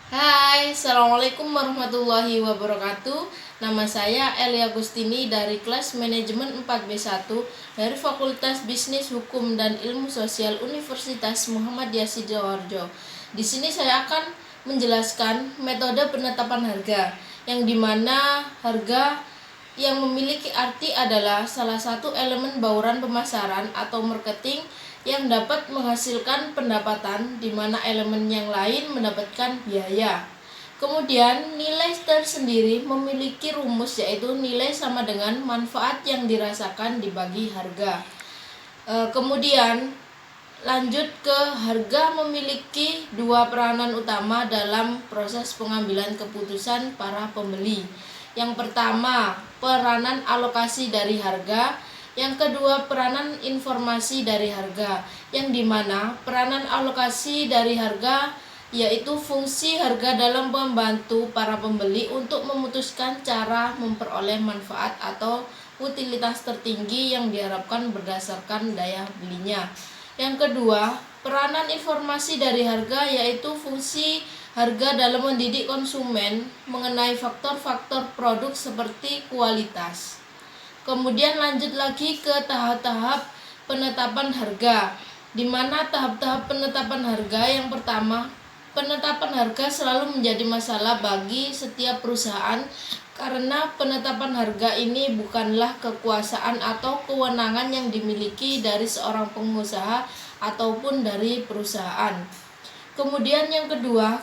Hai, Assalamualaikum warahmatullahi wabarakatuh. Nama saya Elia Agustini dari kelas manajemen 4B1 dari Fakultas Bisnis Hukum dan Ilmu Sosial Universitas Muhammadiyah Sidoarjo. Di sini saya akan menjelaskan metode penetapan harga, yang dimana harga yang memiliki arti adalah salah satu elemen bauran pemasaran atau marketing yang dapat menghasilkan pendapatan, di mana elemen yang lain mendapatkan biaya. Kemudian nilai tersendiri memiliki rumus, yaitu nilai sama dengan manfaat yang dirasakan dibagi harga. Kemudian lanjut ke harga memiliki dua peranan utama dalam proses pengambilan keputusan para pembeli. Yang pertama, peranan alokasi dari harga. Yang kedua, peranan informasi dari harga, yang dimana peranan alokasi dari harga yaitu fungsi harga dalam membantu para pembeli untuk memutuskan cara memperoleh manfaat atau utilitas tertinggi yang diharapkan berdasarkan daya belinya. Yang kedua, peranan informasi dari harga yaitu fungsi harga dalam mendidik konsumen mengenai faktor-faktor produk seperti kualitas. Kemudian lanjut lagi ke tahap-tahap penetapan harga, di mana tahap-tahap penetapan harga yang pertama, penetapan harga selalu menjadi masalah bagi setiap perusahaan karena penetapan harga ini bukanlah kekuasaan atau kewenangan yang dimiliki dari seorang pengusaha ataupun dari perusahaan. Kemudian yang kedua,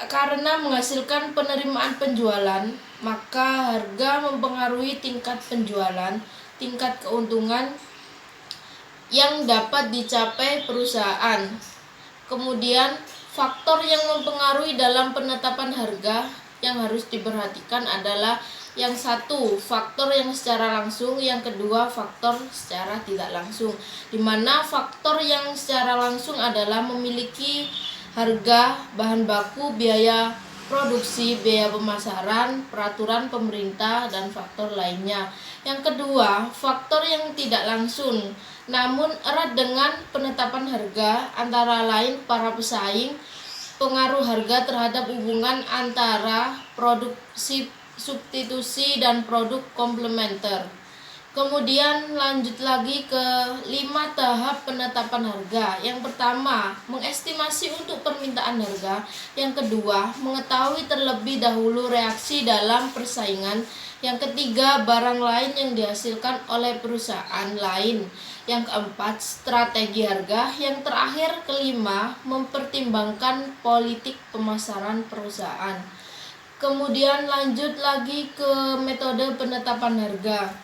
karena menghasilkan penerimaan penjualan, maka harga mempengaruhi tingkat penjualan, tingkat keuntungan yang dapat dicapai perusahaan. Kemudian faktor yang mempengaruhi dalam penetapan harga yang harus diperhatikan adalah yang satu, faktor yang secara langsung, yang kedua faktor secara tidak langsung. Di mana faktor yang secara langsung adalah memiliki harga, bahan baku, biaya produksi, biaya pemasaran, peraturan pemerintah, dan faktor lainnya. Yang kedua, faktor yang tidak langsung namun erat dengan penetapan harga antara lain para pesaing, pengaruh harga terhadap hubungan antara produksi substitusi dan produk komplementer. Kemudian lanjut lagi ke 5 tahap penetapan harga. Yang pertama, mengestimasi untuk permintaan harga. Yang kedua, mengetahui terlebih dahulu reaksi dalam persaingan. Yang ketiga, barang lain yang dihasilkan oleh perusahaan lain. Yang keempat, strategi harga. Yang terakhir, kelima, mempertimbangkan politik pemasaran perusahaan. Kemudian lanjut lagi ke metode penetapan harga.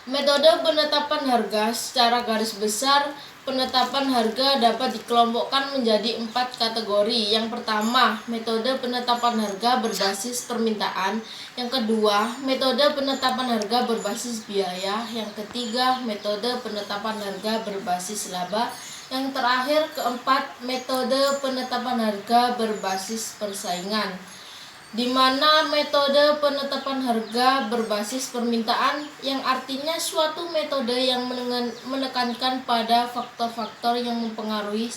Metode penetapan harga secara garis besar, penetapan harga dapat dikelompokkan menjadi 4 kategori. Yang pertama, metode penetapan harga berbasis permintaan. Yang kedua, metode penetapan harga berbasis biaya. Yang ketiga, metode penetapan harga berbasis laba. Yang terakhir, keempat, metode penetapan harga berbasis persaingan, di mana metode penetapan harga berbasis permintaan yang artinya suatu metode yang menekankan pada faktor-faktor yang mempengaruhi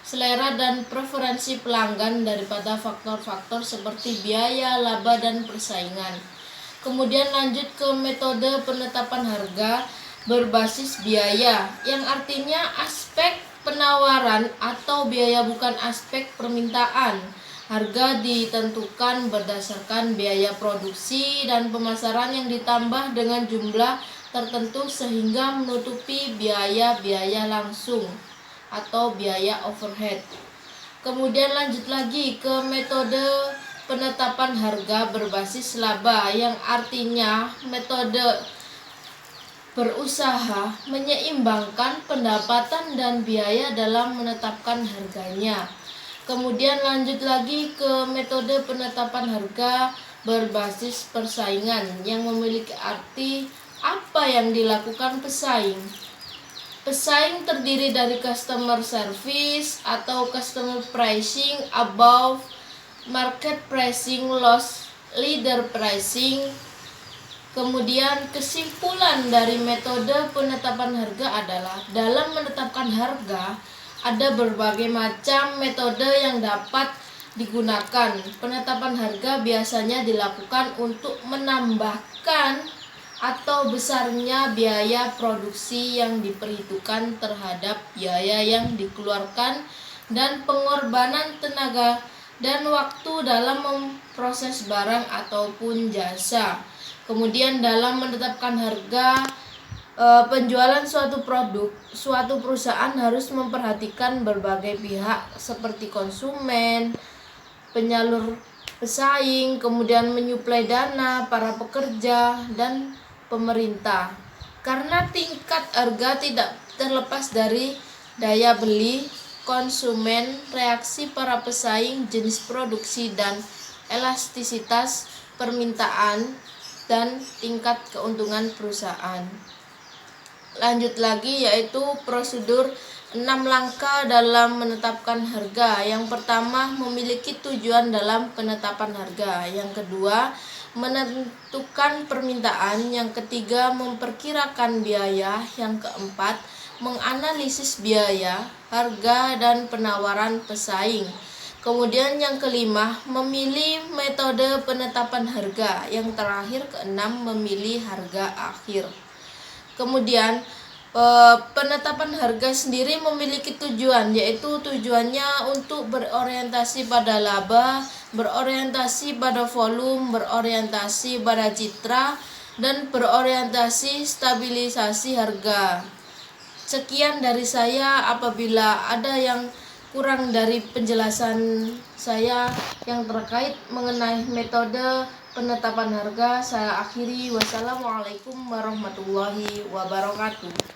selera dan preferensi pelanggan daripada faktor-faktor seperti biaya, laba, dan persaingan. Kemudian lanjut ke metode penetapan harga berbasis biaya yang artinya aspek penawaran atau biaya bukan aspek permintaan. Harga ditentukan berdasarkan biaya produksi dan pemasaran yang ditambah dengan jumlah tertentu sehingga menutupi biaya-biaya langsung atau biaya overhead. Kemudian lanjut lagi ke metode penetapan harga berbasis laba yang artinya metode berusaha menyeimbangkan pendapatan dan biaya dalam menetapkan harganya. Kemudian lanjut lagi ke metode penetapan harga berbasis persaingan yang memiliki arti apa yang dilakukan pesaing. Pesaing terdiri dari customer service atau customer pricing, above market pricing, loss leader pricing. Kemudian kesimpulan dari metode penetapan harga adalah dalam menetapkan harga ada berbagai macam metode yang dapat digunakan. Penetapan harga biasanya dilakukan untuk menambahkan atau besarnya biaya produksi yang diperhitungkan terhadap biaya yang dikeluarkan dan pengorbanan tenaga dan waktu dalam memproses barang ataupun jasa. Kemudian dalam menetapkan harga penjualan suatu produk, suatu perusahaan harus memperhatikan berbagai pihak seperti konsumen, penyalur pesaing, kemudian menyuplai dana, para pekerja, dan pemerintah. Karena tingkat harga tidak terlepas dari daya beli konsumen, reaksi para pesaing, jenis produksi, dan elastisitas permintaan dan tingkat keuntungan perusahaan. Lanjut lagi, yaitu prosedur 6 langkah dalam menetapkan harga. Yang pertama, memiliki tujuan dalam penetapan harga. Yang kedua, menentukan permintaan. Yang ketiga, memperkirakan biaya. Yang keempat, menganalisis biaya, harga, dan penawaran pesaing. Kemudian yang kelima, memilih metode penetapan harga. Yang terakhir, keenam, memilih harga akhir. Kemudian penetapan harga sendiri memiliki tujuan, yaitu tujuannya untuk berorientasi pada laba, berorientasi pada volume, berorientasi pada citra, dan berorientasi stabilisasi harga. Sekian dari saya. Apabila ada yang kurang dari penjelasan saya yang terkait mengenai metode penetapan harga, saya akhiri. Wassalamualaikum warahmatullahi wabarakatuh.